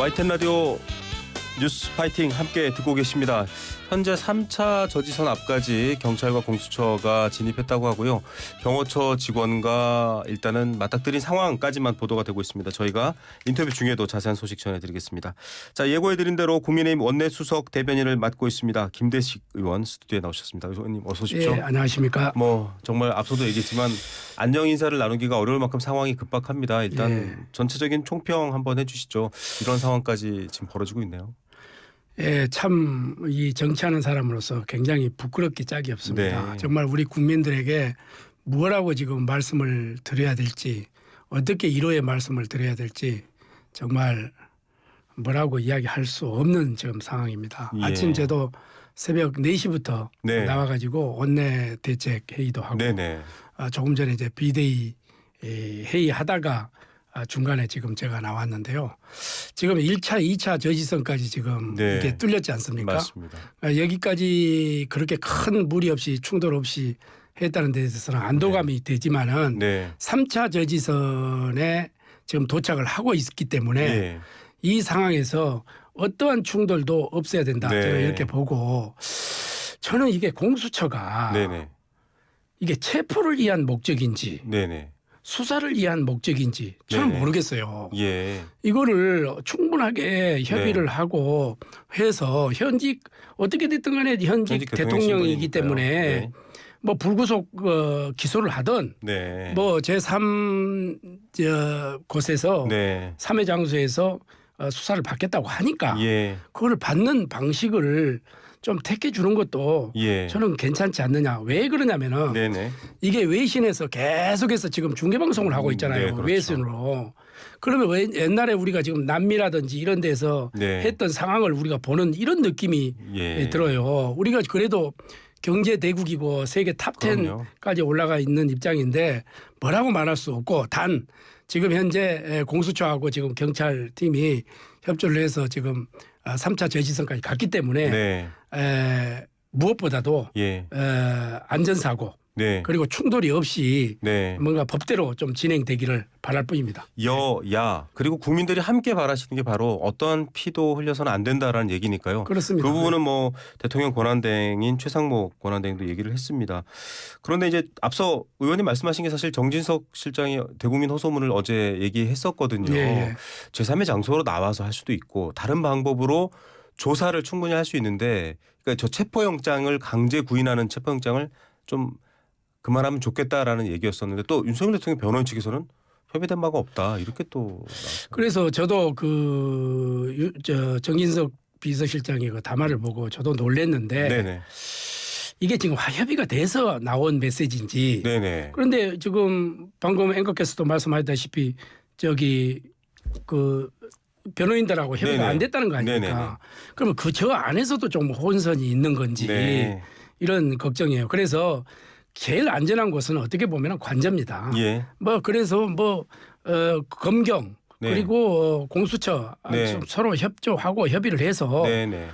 YTN 라디오 뉴스 파이팅 함께 듣고 계십니다. 현재 3차 저지선 앞까지 경찰과 공수처가 진입했다고 하고요. 경호처 직원과 일단은 맞닥뜨린 상황까지만 보도가 되고 있습니다. 저희가 인터뷰 중에도 자세한 소식 전해드리겠습니다. 자, 예고해드린 대로 국민의힘 원내수석 대변인을 맡고 있습니다. 김대식 의원 스튜디오에 나오셨습니다. 의원님 어서 오십시오. 예, 안녕하십니까. 정말 앞서도 얘기했지만 안녕 인사를 나누기가 어려울 만큼 상황이 급박합니다. 일단 전체적인 총평 한번 해주시죠. 이런 상황까지 지금 벌어지고 있네요. 예, 참 이 정치하는 사람으로서 굉장히 부끄럽기 짝이 없습니다. 네. 정말 우리 국민들에게 무엇라고 지금 말씀을 드려야 될지, 어떻게 위로의 말씀을 드려야 될지 정말 뭐라고 이야기할 수 없는 지금 상황입니다. 예. 아침 저도 새벽 4시부터 네. 나와가지고 원내 대책 회의도 하고 네네. 조금 전에 이제 비대위 회의하다가 중간에 지금 제가 나왔는데요. 지금 1차, 2차 저지선까지 지금 네. 이게 뚫렸지 않습니까? 맞습니다. 여기까지 그렇게 큰 무리 없이 충돌 없이 했다는 데 대해서는 안도감이 되지만은 네. 3차 저지선에 지금 도착을 하고 있기 때문에 예. 이 상황에서 어떠한 충돌도 없어야 된다. 네. 저는 이렇게 보고 저는 이게 공수처가 네네. 이게 체포를 위한 목적인지 네네. 수사를 위한 목적인지 저는 네네. 모르겠어요. 예. 이거를 충분하게 협의를 네. 하고 해서 현직 어떻게 됐든 간에 현직 대통령이기 신분이니까요. 때문에 네. 뭐 불구속 기소를 하든 네. 뭐 제3 곳에서 네. 3회 장소에서 수사를 받겠다고 하니까 예. 그걸 받는 방식을 좀 택해 주는 것도 예. 저는 괜찮지 않느냐. 왜 그러냐면은 네네. 이게 외신에서 계속해서 지금 중계방송을 하고 있잖아요. 네, 그렇죠. 외신으로. 그러면 왜 옛날에 우리가 지금 남미라든지 이런 데서 네. 했던 상황을 우리가 보는 이런 느낌이 예. 들어요. 우리가 그래도 경제 대국이고 세계 탑 그럼요. 10까지 올라가 있는 입장인데 뭐라고 말할 수 없고 단 지금 현재 공수처하고 지금 경찰팀이 협조를 해서 지금 3차 저지선까지 갔기 때문에 네. 무엇보다도 예. 안전사고 네. 그리고 충돌이 없이 네. 뭔가 법대로 좀 진행되기를 바랄 뿐입니다. 여야 그리고 국민들이 함께 바라시는 게 바로 어떠한 피도 흘려서는 안 된다라는 얘기니까요. 그렇습니다. 그 부분은 뭐 대통령 권한대행인 최상목 권한대행도 얘기를 했습니다. 그런데 이제 앞서 의원님 말씀하신 게 사실 정진석 실장이 대국민 호소문을 어제 얘기했었거든요. 예. 제3의 장소로 나와서 할 수도 있고 다른 방법으로 조사를 충분히 할 수 있는데 그러니까 저 체포영장을 강제 구인하는 체포영장을 좀 그만하면 좋겠다라는 얘기였었는데 또 윤석열 대통령 변호인 측에서는 협의된 바가 없다 이렇게 또 나왔어요. 그래서 저도 정진석 비서실장의 그 담화를 보고 저도 놀랐는데 네네. 이게 지금 협의가 돼서 나온 메시지인지 네네. 그런데 지금 방금 앵커께서도 말씀하셨다시피 그 변호인들하고 협의가 네네. 안 됐다는 거 아닙니까? 네네네. 그러면 저 안에서도 좀 혼선이 있는 건지 네. 이런 걱정이에요. 그래서 제일 안전한 곳은 어떻게 보면 관저입니다. 예. 그래서 검경 네. 그리고 공수처 네. 좀 서로 협조하고 협의를 해서 네네.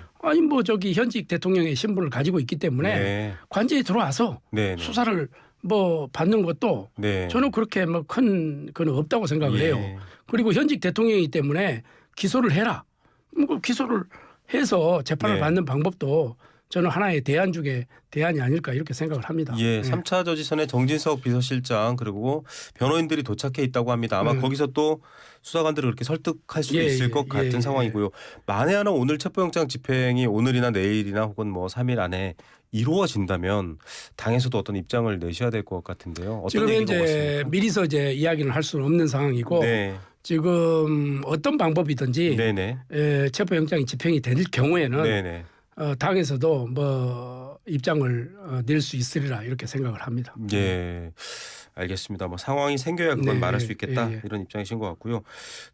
현직 대통령의 신분을 가지고 있기 때문에 네. 관저에 들어와서 네네. 수사를 받는 것도 네. 저는 그렇게 큰 건 없다고 생각을 해요. 예. 그리고 현직 대통령이기 때문에 기소를 해라. 그 기소를 해서 재판을 네. 받는 방법도 저는 하나의 대안 중에 대안이 아닐까 이렇게 생각을 합니다. 예, 네. 3차 저지선에 정진석 비서실장 그리고 변호인들이 도착해 있다고 합니다. 아마 거기서 또 수사관들을 그렇게 설득할 수도 있을 것 같은 상황이고요. 만에 하나 오늘 체포영장 집행이 오늘이나 내일이나 혹은 뭐 3일 안에 이루어진다면 당에서도 어떤 입장을 내셔야 될 것 같은데요. 어떤 지금 얘기가 현재 오갔습니까? 미리서 이야기는 할 수는 없는 상황이고 네, 지금 어떤 방법이든지 네네, 체포영장이 집행이 될 경우에는 네네. 당에서도 입장을 낼 수 있으리라 이렇게 생각을 합니다. 예. 알겠습니다. 상황이 생겨야 그건 네, 말할 수 있겠다 예. 이런 입장이신 것 같고요.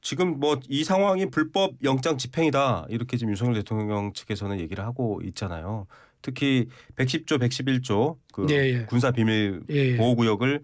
지금 이 상황이 불법 영장 집행이다 이렇게 지금 윤석열 대통령 측에서는 얘기를 하고 있잖아요. 특히 110조, 111조 그 예. 군사 비밀 예. 보호 구역을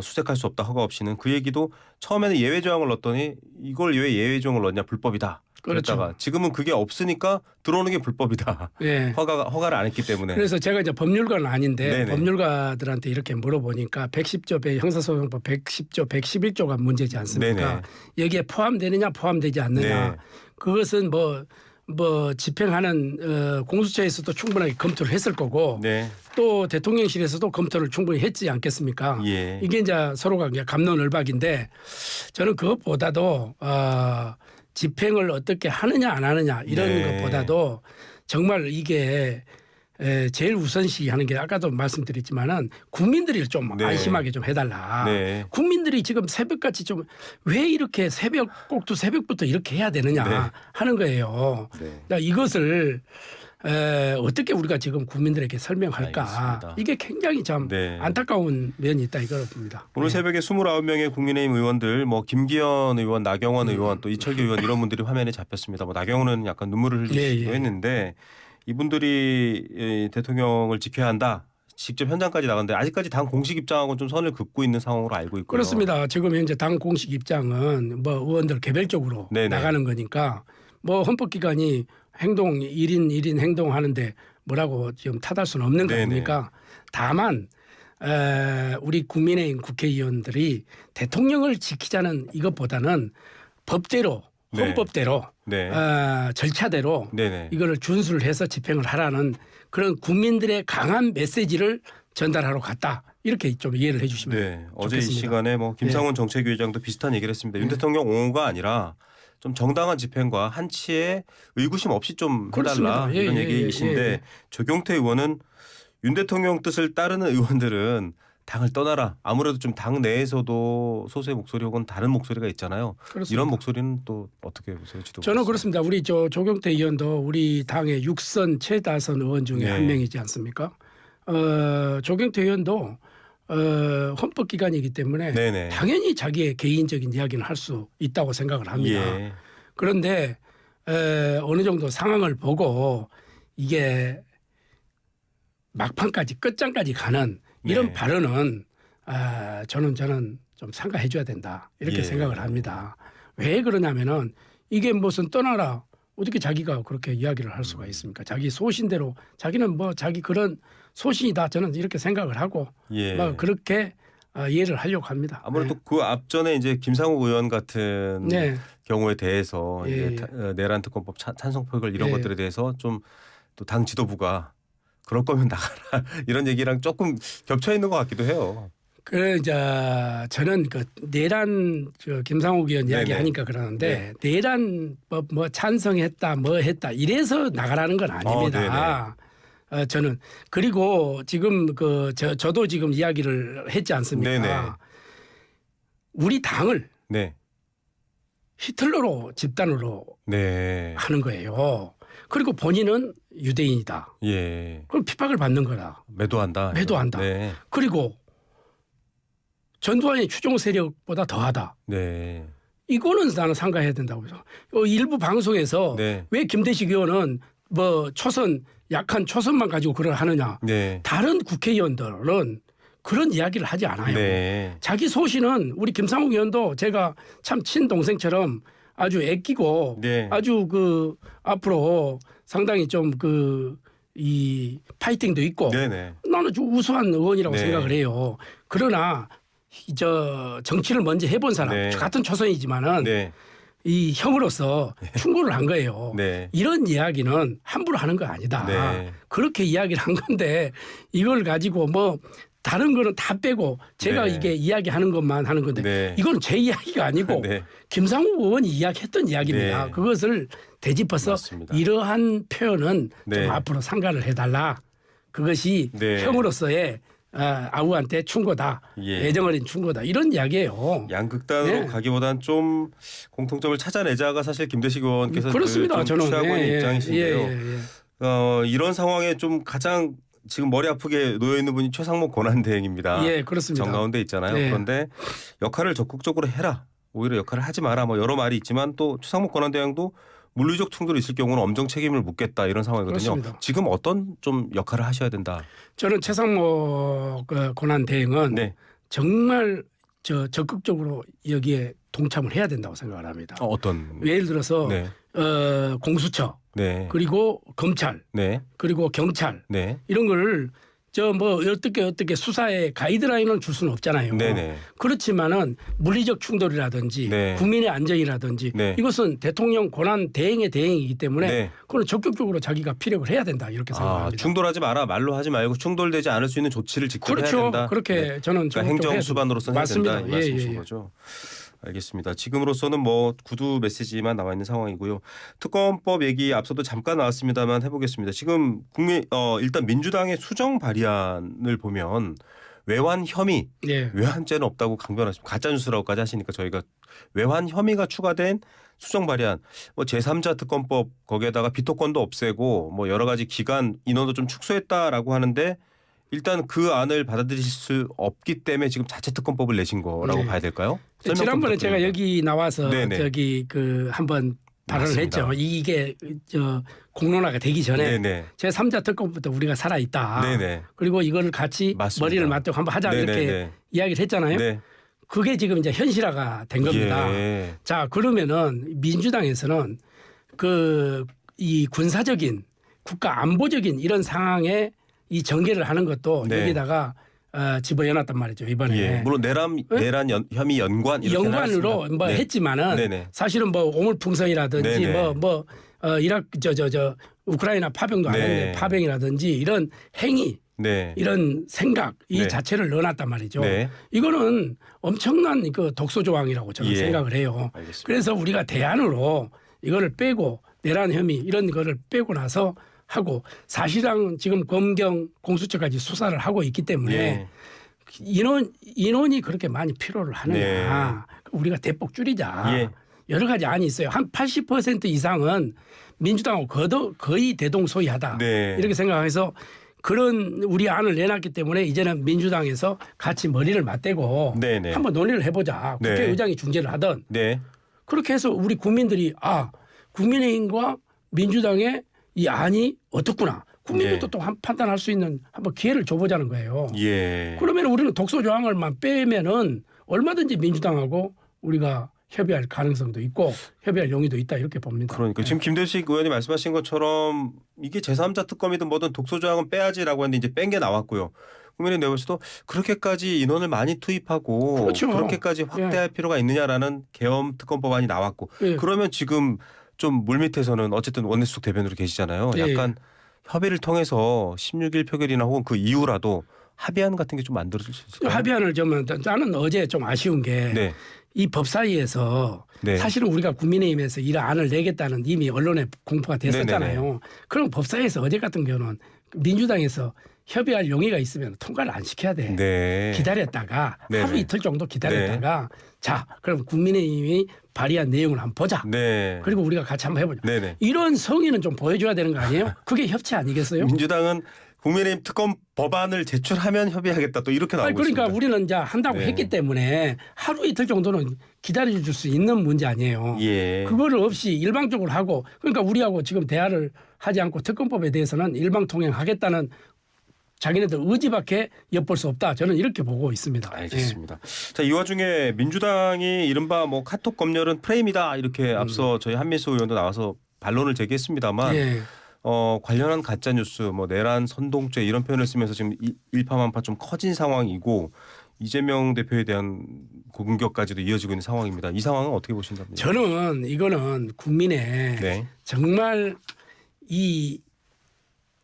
수색할 수 없다 허가 없이는 그 얘기도 처음에는 예외 조항을 넣었더니 이걸 왜 예외 조항을 넣냐 불법이다. 그렇죠. 그랬다가 지금은 그게 없으니까 들어오는 게 불법이다. 예. 허가를 안 했기 때문에. 그래서 제가 이제 법률가는 아닌데 네네. 법률가들한테 이렇게 물어보니까 110조 형사소송법 110조 111조가 문제지 않습니까? 네네. 여기에 포함되느냐 포함되지 않느냐. 네. 그것은 뭐 집행하는 공수처에서도 충분하게 검토를 했을 거고 네. 또 대통령실에서도 검토를 충분히 했지 않겠습니까? 예. 이게 이제 서로가 그냥 감론을박인데 저는 그것보다도 집행을 어떻게 하느냐 안 하느냐 이런 네. 것보다도 정말 이게 제일 우선시 하는 게 아까도 말씀드렸지만은 국민들이 좀 네. 안심하게 좀 해달라. 네. 국민들이 지금 새벽같이 좀 왜 이렇게 꼭두 새벽부터 이렇게 해야 되느냐 네. 하는 거예요. 네. 그러니까 이것을 어떻게 우리가 지금 국민들에게 설명할까? 알겠습니다. 이게 굉장히 참 네. 안타까운 면이 있다 이걸 봅니다. 오늘 네. 새벽에 29명의 국민의힘 의원들 뭐 김기현 의원, 나경원 의원 또 이철규 의원 이런 분들이 화면에 잡혔습니다. 뭐 나경원은 약간 눈물을 흘리기도 예. 했는데 이분들이 대통령을 지켜야 한다. 직접 현장까지 나갔는데 아직까지 당 공식 입장하고 좀 선을 긋고 있는 상황으로 알고 있고요. 그렇습니다. 지금 현재 당 공식 입장은 뭐 의원들 개별적으로 네네. 나가는 거니까 뭐 헌법기관이 행동 1인 행동하는데 뭐라고 지금 탓할 수는 없는 거 네네. 아닙니까? 다만 우리 국민의힘 국회의원들이 대통령을 지키자는 이것보다는 법대로 네. 헌법대로 네. 절차대로 네네. 이거를 준수를 해서 집행을 하라는 그런 국민들의 강한 메시지를 전달하러 갔다. 이렇게 좀 이해를 해 주시면 네. 어제 이 좋겠습니다. 시간에 뭐 김상훈 정책위의장도 비슷한 얘기를 했습니다. 윤 대통령 옹호가 아니라 좀 정당한 집행과 한치의 의구심 없이 좀 해달라 그렇습니다. 예, 이런 예, 얘기이신데 예, 예. 조경태 의원은 윤 대통령 뜻을 따르는 의원들은 당을 떠나라. 아무래도 좀 당 내에서도 소수의 목소리 혹은 다른 목소리가 있잖아요. 그렇습니다. 이런 목소리는 또 어떻게 보세요? 지도부에서? 저는 그렇습니다. 우리 조경태 의원도 우리 당의 6선 최다선 의원 중에 네. 한 명이지 않습니까? 조경태 의원도 헌법기관이기 때문에 네네. 당연히 자기의 개인적인 이야기는 할 수 있다고 생각을 합니다. 예. 그런데 어느 정도 상황을 보고 이게 막판까지 끝장까지 가는 이런 네. 발언은 저는 좀 삼가해 줘야 된다 이렇게 예. 생각을 합니다. 왜 그러냐면은 이게 무슨 떠나라 어떻게 자기가 그렇게 이야기를 할 수가 있습니까? 자기 소신대로 자기는 뭐 자기 그런 소신이다 저는 이렇게 생각을 하고 예. 뭐 그렇게 이해를 하려고 합니다. 아무래도 그 앞전에 이제 김상욱 의원 같은 네. 경우에 대해서 예, 이제 내란 특검법 찬성 표결 이런 예. 것들에 대해서 좀 또 당 지도부가 그럴 거면 나가라 이런 얘기랑 조금 겹쳐 있는 것 같기도 해요. 그 이제 저는 그 내란 김상욱 의원 네네. 이야기하니까 그러는데 내란법 뭐 찬성했다 뭐 했다 이래서 나가라는 건 아닙니다. 저는 그리고 지금 저도 지금 이야기를 했지 않습니까? 네네. 우리 당을 네. 히틀러로 집단으로 네. 하는 거예요. 그리고 본인은 유대인이다. 예. 그럼 핍박을 받는 거다. 매도한다. 매도한다. 네. 그리고 전두환의 추종 세력보다 더하다. 네. 이거는 나는 상가해야 된다고 해서 일부 방송에서 네. 왜 김대식 의원은 뭐 약한 초선만 가지고 그걸 하느냐. 네. 다른 국회의원들은 그런 이야기를 하지 않아요. 네. 자기 소신은 우리 김상욱 의원도 제가 참 친동생처럼 아주 애끼고 네. 아주 앞으로 상당히 좀 이 파이팅도 있고 네네. 나는 아주 우수한 의원이라고 네. 생각을 해요. 그러나 정치를 먼저 해본 사람 네. 같은 초선이지만은 네. 이 형으로서 충고를 한 거예요. 네. 이런 이야기는 함부로 하는 거 아니다. 네. 그렇게 이야기를 한 건데 이걸 가지고 뭐 다른 거는 다 빼고 제가 네. 이게 이야기하는 것만 하는 건데 네. 이건 제 이야기가 아니고 네. 김상욱 의원이 이야기했던 이야기입니다. 네. 그것을 되짚어서 맞습니다. 이러한 표현은 네. 좀 앞으로 상가를 해달라. 그것이 네. 형으로서의 아우한테 충고다. 예. 애정 어린 충고다. 이런 이야기예요. 양극단으로 네. 가기보단 좀 공통점을 찾아내자가 사실 김대식 의원께서 그렇습니다. 좀 저는 취하고 있는 입장이신데요. 예. 이런 상황에 좀 가장 지금 머리 아프게 놓여 있는 분이 최상목 권한대행입니다. 예, 그렇습니다. 정가운데 있잖아요. 네. 그런데 역할을 적극적으로 해라. 오히려 역할을 하지 마라. 뭐 여러 말이 있지만 또 최상목 권한대행도 물리적 충돌이 있을 경우는 엄정 책임을 묻겠다 이런 상황이거든요. 그렇습니다. 지금 어떤 좀 역할을 하셔야 된다. 저는 최상목 권한 대행은 네. 정말 적극적으로 여기에 동참을 해야 된다고 생각을 합니다. 어떤? 예를 들어서 네. 공수처 네. 그리고 검찰 네. 그리고 경찰 네. 이런 걸 저 뭐 어떻게 수사에 가이드라인을 줄 수는 없잖아요. 네네. 그렇지만은 물리적 충돌이라든지 네. 국민의 안전이라든지 네. 이것은 대통령 권한 대행의 대행이기 때문에 네. 그건 적극적으로 자기가 피력을 해야 된다 이렇게 생각합니다. 충돌하지 마라. 말로 하지 말고 충돌되지 않을 수 있는 조치를 직접 그렇죠. 해야 된다. 그렇게 네. 저는 그러니까 행정 수반으로서는 해야 된다 이 말씀이신 예. 거죠. 알겠습니다. 지금으로서는 뭐 구두 메시지만 나와 있는 상황이고요. 특검법 얘기 앞서도 잠깐 나왔습니다만 해보겠습니다. 지금 일단 민주당의 수정 발의안을 보면 외환 혐의, 예. 외환죄는 없다고 강변하십니다. 가짜 뉴스라고까지 하시니까 저희가 외환 혐의가 추가된 수정 발의안, 뭐 제3자 특검법 거기에다가 비토권도 없애고 뭐 여러 가지 기간 인원도 좀 축소했다라고 하는데. 일단 그 안을 받아들이실 수 없기 때문에 지금 자체 특검법을 내신 거라고 네. 봐야 될까요? 지난번에 제가 여기 나와서 네네. 저기 그 한번 발언을 맞습니다. 했죠. 이게 저 공론화가 되기 전에 네네. 제3자 특검부터 우리가 살아 있다. 네네. 그리고 이거를 같이 맞습니다. 머리를 맞대고 한번 하자 이렇게 네네네. 이야기를 했잖아요. 네. 그게 지금 이제 현실화가 된 겁니다. 예. 자 그러면은 민주당에서는 그 이 군사적인 국가 안보적인 이런 상황에 이 전개를 하는 것도 네. 여기다가 집어넣었단 말이죠 이번에. 예. 물론 내란 혐의 연관 이렇게 연관으로 하나씩 뭐 네. 했지만은 네네. 사실은 뭐 오물풍선이라든지 네네. 이라크 저 우크라이나 파병도 안 네. 했는데 파병이라든지 이런 행위 네. 이런 생각 이 네. 자체를 넣어놨단 말이죠. 네. 이거는 엄청난 그 독소 조항이라고 저는 예. 생각을 해요. 알겠습니다. 그래서 우리가 대안으로 이거를 빼고 내란 혐의 이런 거를 빼고 나서 하고 사실상 지금 검경 공수처까지 수사를 하고 있기 때문에 예. 인원이 그렇게 많이 필요를 하느냐. 우리가 대폭 줄이자. 예. 여러 가지 안이 있어요. 한 80% 이상은 민주당하고 거의 대동소이하다. 네. 이렇게 생각해서 그런 우리 안을 내놨기 때문에 이제는 민주당에서 같이 머리를 맞대고 네네. 한번 논의를 해보자. 네. 국회의장이 중재를 하든 네. 그렇게 해서 우리 국민들이 국민의힘과 민주당의 이 안이 어떻구나. 국민들도 예. 또 판단할 수 있는 한번 기회를 줘보자는 거예요. 예. 그러면 우리는 독소 조항을만 빼면은 얼마든지 민주당하고 우리가 협의할 가능성도 있고 협의할 용의도 있다 이렇게 봅니다. 그러니까 지금 김대식 의원이 말씀하신 것처럼 이게 제3자 특검이든 뭐든 독소 조항은 빼야지라고 했는데 이제 뺀 게 나왔고요. 국민의 내부에서도 그렇게까지 인원을 많이 투입하고 그렇죠. 그렇게까지 확대할 필요가 있느냐라는 계엄 특검법안이 나왔고 예. 그러면 지금 좀 물밑에서는 어쨌든 원내수석 대변으로 계시잖아요. 예. 약간 협의를 통해서 16일 표결이나 혹은 그 이후라도 합의안 같은 게 좀 만들어질 수 있을까요? 합의안을 좀 나는 어제 좀 아쉬운 게 네. 이 법사위에서 네. 사실은 우리가 국민의힘에서 이런 안을 내겠다는 이미 언론에 공포가 됐었잖아요. 그럼 법사위에서 어제 같은 경우는 민주당에서 협의할 용의가 있으면 통과를 안 시켜야 돼. 네. 기다렸다가 네네. 하루 이틀 정도 기다렸다가 자 그럼 국민의힘이 발의한 내용을 한번 보자. 네. 그리고 우리가 같이 한번 해보자. 네네. 이런 성의는 좀 보여줘야 되는 거 아니에요? 그게 협치 아니겠어요? 민주당은 국민의힘 특검 법안을 제출하면 협의하겠다 또 이렇게 나오고 그러니까 있습니다. 우리는 이제 한다고 네. 했기 때문에 하루 이틀 정도는 기다려줄 수 있는 문제 아니에요. 예. 그거를 없이 일방적으로 하고 그러니까 우리하고 지금 대화를 하지 않고 특검법에 대해서는 일방통행하겠다는 자기네들 의지밖에 엿볼 수 없다. 저는 이렇게 보고 있습니다. 알겠습니다. 자, 이 와중에 민주당이 이른바 뭐 카톡 검열은 프레임이다 이렇게 앞서 저희 한민수 의원도 나와서 반론을 제기했습니다만 예. 관련한 가짜 뉴스, 뭐 내란 선동죄 이런 표현을 쓰면서 지금 일파만파 좀 커진 상황이고 이재명 대표에 대한 공격까지도 이어지고 있는 상황입니다. 이 상황은 어떻게 보신답니까? 저는 이거는 국민의 네. 정말 이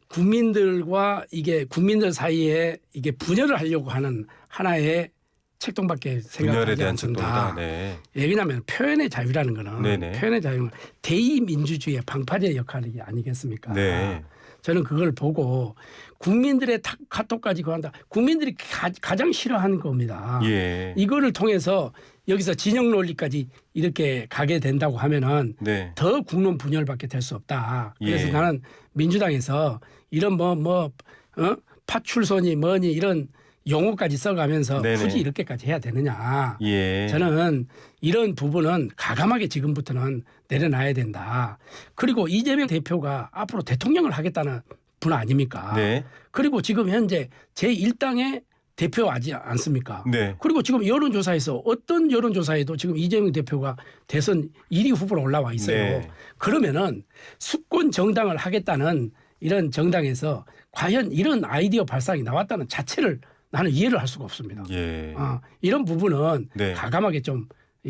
국민들과 이게 국민들 사이에 이게 분열을 하려고 하는 하나의 책동밖에 분열에 생각하지 대한 않습니다. 책동이다. 네. 왜냐하면 표현의 자유라는 거는 네네. 표현의 자유는 대의민주주의의 방파제 역할이 아니겠습니까? 네. 저는 그걸 보고 국민들의 카톡까지 그한다. 국민들이 가장 싫어하는 겁니다. 예. 이거를 통해서 여기서 진영 논리까지 이렇게 가게 된다고 하면은 네. 더 국론 분열밖에 될 수 없다. 그래서 예. 나는 민주당에서 이런 파출소니 뭐니 이런 용어까지 써가면서 네네. 굳이 이렇게까지 해야 되느냐. 예. 저는 이런 부분은 가감하게 지금부터는 내려놔야 된다. 그리고 이재명 대표가 앞으로 대통령을 하겠다는 분 아닙니까? 네. 그리고 지금 현재 제1당의 대표하지 않습니까? 네. 그리고 지금 여론조사에서 어떤 여론조사에도 지금 이재명 대표가 대선 1위 후보로 올라와 있어요. 네. 그러면은 수권 정당을 하겠다는 이런 정당에서 과연 이런 아이디어 발상이 나왔다는 자체를 나는 이해를 할 수가 없습니다. 예. 이런 부분은 네. 과감하게 좀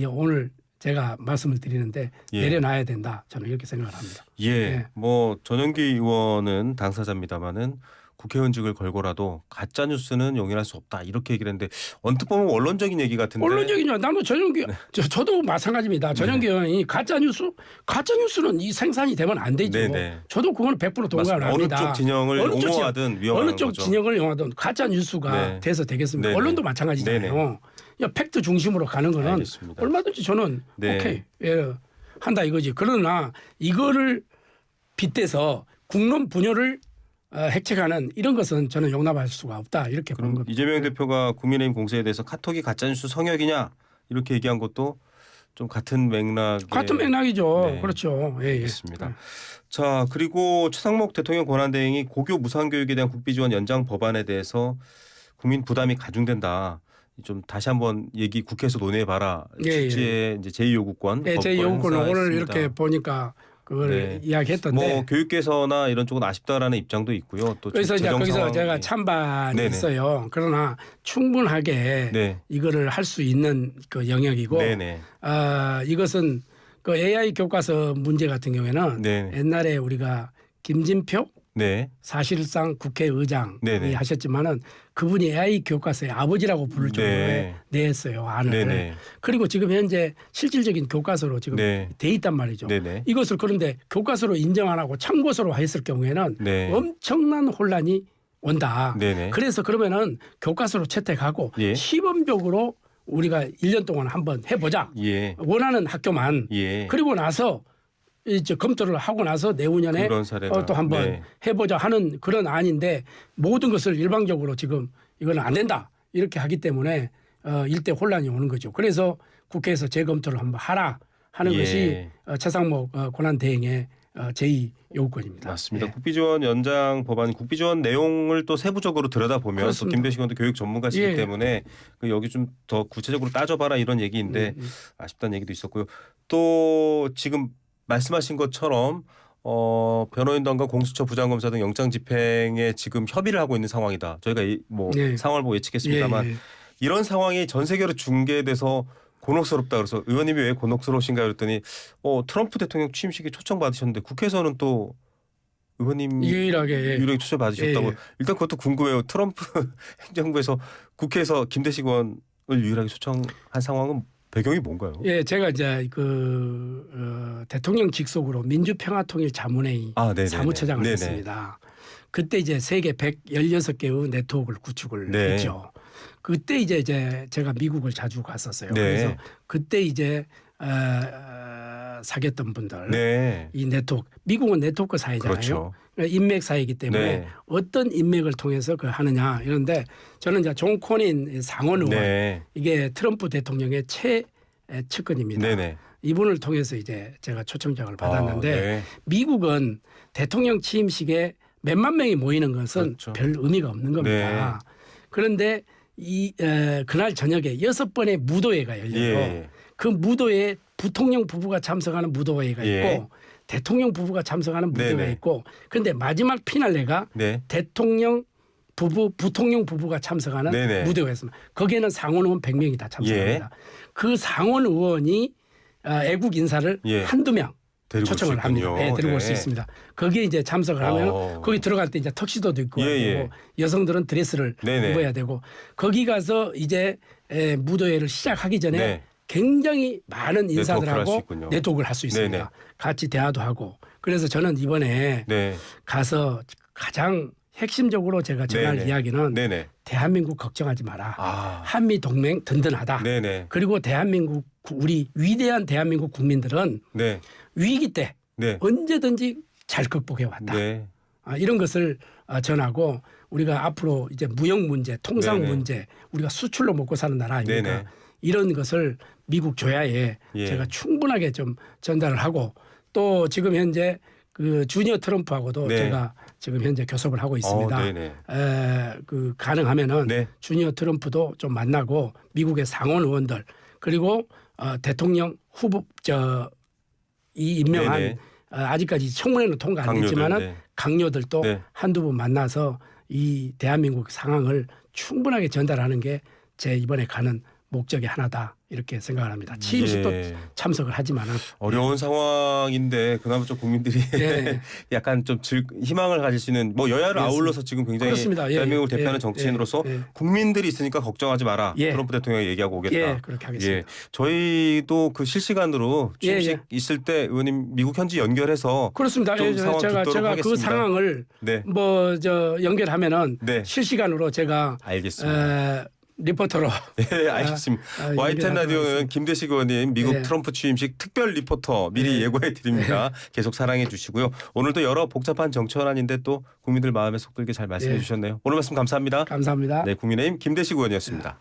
오늘 제가 말씀을 드리는데 예. 내려놔야 된다. 저는 이렇게 생각을 합니다. 예. 네. 뭐 전용기 의원은 당사자입니다마는 국회의원직을 걸고라도 가짜 뉴스는 용인할 수 없다 이렇게 얘기를 했는데 언뜻 보면 원론적인 얘기 같은데. 언론적이냐? 나는 전용기 저도 마찬가지입니다. 전용기 네. 의원이 가짜 뉴스는 이 생산이 되면 안 되죠. 네네. 저도 그건 100% 동감을 어느 합니다. 쪽 진영을 어느 쪽 옹호하든 위험한 어느 쪽 거죠. 진영을 용하든 가짜 뉴스가 네. 돼서 되겠습니까? 네네. 언론도 마찬가지잖아요. 야, 팩트 중심으로 가는 거는 알겠습니다. 얼마든지 저는 네. 오케이 한다 이거지. 그러나 이거를 빗대서 국론 분열을 획책하는 이런 것은 저는 용납할 수가 없다 이렇게 보는 그럼 겁니다. 이재명 대표가 국민의힘 공세에 대해서 카톡이 가짜뉴스 성역이냐 이렇게 얘기한 것도 좀 같은 맥락. 같은 맥락이죠. 네. 그렇죠. 예, 예. 알겠습니다. 자 그리고 최상목 대통령 권한대행이 고교 무상교육에 대한 국비지원 연장 법안에 대해서 국민 부담이 가중된다. 좀 다시 한번 얘기 국회에서 논의해봐라. 예, 예. 취지의 이제 제2요구권. 예, 제 요구는 오늘 행사했습니다. 이렇게 보니까 그걸 네. 이야기했던데. 뭐 교육계에서나 이런 쪽은 아쉽다라는 입장도 있고요. 또 그래서 이제 재정 거기서 상황이- 제가 찬반이 네네. 있어요. 그러나 충분하게 네. 이거를 할 수 있는 그 영역이고 네네. 이것은 그 AI 교과서 문제 같은 경우에는 네. 옛날에 우리가 김진표 네. 사실상 국회의장이 네네. 하셨지만은 그분이 AI 교과서의 아버지라고 부를 정도로 네. 냈어요. 안을. 네네. 그리고 지금 현재 실질적인 교과서로 지금 네. 돼 있단 말이죠. 네네. 이것을 그런데 교과서로 인정 안 하고 참고서로 했을 경우에는 네. 엄청난 혼란이 온다. 네네. 그래서 그러면은 교과서로 채택하고 예. 시범적으로 우리가 1년 동안 한번 해보자. 예. 원하는 학교만. 예. 그리고 나서 이제 검토를 하고 나서 내후년에 그런 사례가. 또 한번 네. 해보자 하는 그런 안인데 모든 것을 일방적으로 지금 이거는 안 된다 이렇게 하기 때문에 일대 혼란이 오는 거죠. 그래서 국회에서 재검토를 한번 하라 하는 예. 것이 최상목 권한대행의 제2 요구권입니다. 맞습니다. 예. 국비지원 연장 법안 국비지원 내용을 또 세부적으로 들여다보면 또 그렇습니다. 김대식 의원도 교육 전문가시기 예. 때문에 여기 좀 더 구체적으로 따져봐라 이런 얘기인데 아쉽다는 얘기도 있었고요. 또 지금 말씀하신 것처럼 변호인단과 공수처 부장검사 등 영장 집행에 지금 협의를 하고 있는 상황이다. 저희가 뭐 예. 상황을 보고 예측했습니다만 예, 예. 이런 상황이 전 세계로 중계돼서 곤혹스럽다 그래서 의원님이 왜 곤혹스러우신가 그랬더니 트럼프 대통령 취임식에 초청받으셨는데 국회에서는 또 의원님 유일하게 초청 받으셨다고. 예. 일단 그것도 궁금해요. 트럼프 행정부에서 국회에서 김대식 의원을 유일하게 초청한 상황은 배경이 뭔가요? 예, 제가 이제 대통령 직속으로 민주평화통일자문회의 네네네. 사무처장을 네네. 했습니다. 그때 이제 세계 116개의 네트워크를 구축을 네. 했죠. 그때 이제 제가 미국을 자주 갔었어요. 네. 그래서 그때 이제 사귀었던 분들 네. 이 네트워크 미국은 네트워크 사회잖아요. 그렇죠. 인맥 사회이기 때문에 네. 어떤 인맥을 통해서 그 하느냐 이런데 저는 이제 존 코닌 상원 의원 네. 이게 트럼프 대통령의 최측근입니다. 네네. 이분을 통해서 이제 제가 초청장을 받았는데 네. 미국은 대통령 취임식에 몇만 명이 모이는 것은 그렇죠. 별 의미가 없는 겁니다. 그런데 그날 저녁에 6번의 무도회가 열려요. 예. 그 무도회에 부통령 부부가 참석하는 무도회가 있고 예. 대통령 부부가 참석하는 무도회가 네네. 있고 그런데 마지막 피날레가 네. 대통령 부부, 부통령 부부가 참석하는 네네. 무대가 있습니다. 거기에는 상원 의원 100명이 다 참석합니다. 그 상원 의원이 애국 인사를 예. 한두 명 데리고 초청을 올 수 있군요. 합니다. 네, 데리고 올 수 네. 있습니다. 거기에 이제 참석을 하면 거기 들어갈 때 이제 턱시도도 입고 예, 와야 예. 되고 여성들은 드레스를 네네. 입어야 되고 거기 가서 이제 무도회를 시작하기 전에 네. 굉장히 많은 네트워크를 할수 인사들하고 있군요. 네트워크를 할 수 있습니다. 네네. 같이 대화도 하고 그래서 저는 이번에 네. 가서 가장 핵심적으로 제가 전할 네네. 이야기는 네네. 대한민국 걱정하지 마라. 아. 한미 동맹 든든하다. 네네. 그리고 대한민국 우리 위대한 대한민국 국민들은 네. 위기 때 네. 언제든지 잘 극복해 왔다. 네. 이런 것을 전하고 우리가 앞으로 이제 무역 문제, 통상 네네. 문제, 우리가 수출로 먹고 사는 나라 아닙니까? 네네. 이런 것을 미국 조야에 예. 제가 충분하게 좀 전달을 하고 또 지금 현재 그 주니어 트럼프하고도 네. 제가 지금 현재 교섭을 하고 있습니다. 네네. 그 가능하면은 네. 주니어 트럼프도 좀 만나고 미국의 상원 의원들 그리고 대통령 후보 이 임명한 네네. 아직까지 청문회는 통과 안 강요들, 됐지만은 네. 강요들도 네. 한두 분 만나서 이 대한민국 상황을 충분하게 전달하는 게 제 이번에 가는 목적의 하나다 이렇게 생각을 합니다. 치임식도 예. 참석을 하지만은 어려운 상황인데 그나마 좀 국민들이 예. 약간 좀 희망을 가질 수 있는 뭐 여야를 그렇습니다. 아울러서 지금 굉장히 그렇습니다. 예, 대한민국을 예, 대표하는 예, 정치인으로서 예, 예. 국민들이 있으니까 걱정하지 마라. 예. 트럼프 대통령이 얘기하고 오겠다. 예, 그렇게 하겠습니다. 예, 저희도 그 실시간으로 취임식 예. 있을 때 의원님 미국 현지 연결해서 그렇습니다. 좀 예, 상황 제가 듣도록 그 하겠습니다. 상황을 네, 연결하면은 네. 실시간으로 제가 알겠습니다. 리포터로 네, 알겠습니다. YTN 연결하도록 라디오는 하겠습니다. 김대식 의원님 미국 네. 트럼프 취임식 특별 리포터 미리 네. 예고해 드립니다. 계속 사랑해 주시고요. 오늘도 여러 복잡한 정치 현안인데 또 국민들 마음에 속 들게 잘 말씀해 네. 주셨네요. 오늘 말씀 감사합니다. 감사합니다. 네, 국민의힘 김대식 의원이었습니다.